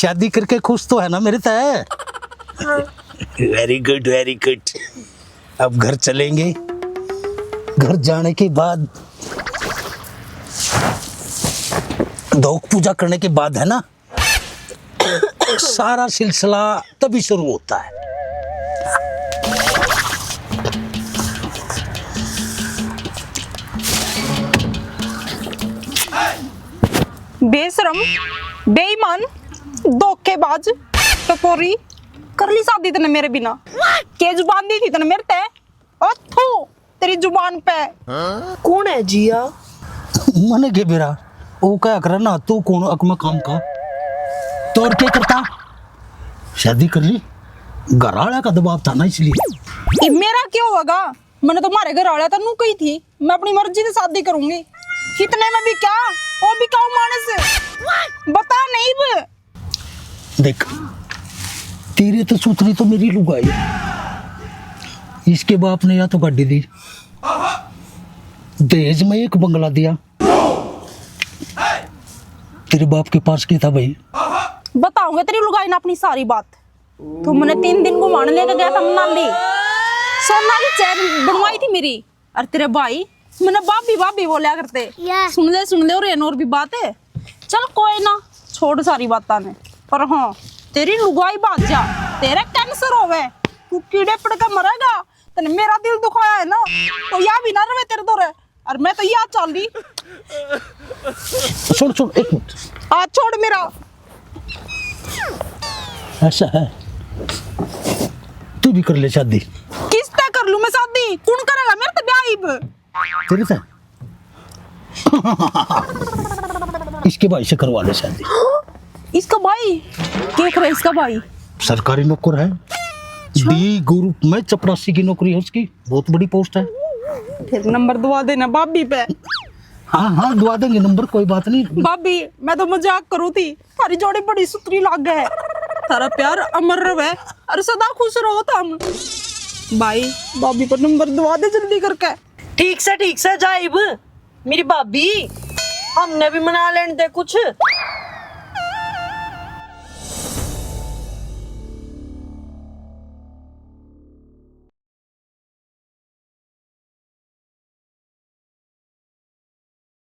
शादी करके खुश तो है ना मेरे तय? Very good very good. अब घर चलेंगे। घर जाने के बाद धोक पूजा करने के बाद है ना सारा सिलसिला तभी शुरू होता है। बेशरम, बेईमान, धोखेबाज, टपोरी, कर ली शादी तने मेरे बिना। के जुबान दी थी तने मेरे ते? ओ थू तेरी जुबान पे। कौन है जिया? मने के बेरा वो क्या कर ना, तू कौन अकमा काम का तो और क्या करता? शादी कर ली, घर वाला का दबाव था ना इसलिए। मेरा क्यों होगा? मैंने तुम्हारे घर वाला था नू कही थी मैं अपनी मर्जी से शादी करूंगी। कितने में भी क्या वो भी क्या मानस बता नहीं बे। देख तेरे तो सूतरी तो मेरी लुगाई, इसके बाप ने या तो गाड़ी दी, दहेज में एक बंगला दिया। तेरे बाप के पास क्या था भाई? बताऊंगा तेरी लुगाई ना अपनी सारी बात। तुमने 3 दिन घुमाने लेकर गया था मनाली, सोना की चैन बनवाई थी मेरी। और तेरे भाई मैंने भाभी भाभी बोलिया करते। सुन ले और भी बात है। चल कोई ना, छोड़ सारी बातें ने। पर हाँ तेरी लुगाई बात जा, तेरा कैंसर हो गए, तू कीड़े पड़ के मरेगा। तने मेरा दिल दुखाया है ना तो या भी ना रहे तेरे दौरे। और मैं तो या चल ली। छोड़ छोड़ एक मिनट, आज छोड़ मेरा। ऐसा है तू भी कर ले शादी। किस तरह कर लूं मैं शादी? कौन करेगा मेरे तो ब्याह? तेरे से इसके भाई से करवा ले शादी। इसका भाई क्या करे? इसका भाई सरकारी नौकर है, डी ग्रुप में चपरासी की नौकरी है उसकी, बहुत बड़ी पोस्ट है। फिर नंबर दवा देना भाभी पे। हाँ हाँ दुआ देंगे नंबर, कोई बात नहीं। भाभी मैं तो मजाक करूँ थी, थारी जोड़ी बड़ी सुतरी लग गए। थारा प्यार अमर रहे और सदा खुश रहो तुम। भाई भाभी पर नंबर दवा दे जल्दी करके। ठीक से जाइब मेरी भाभी, हमने भी मना लेने दे कुछ।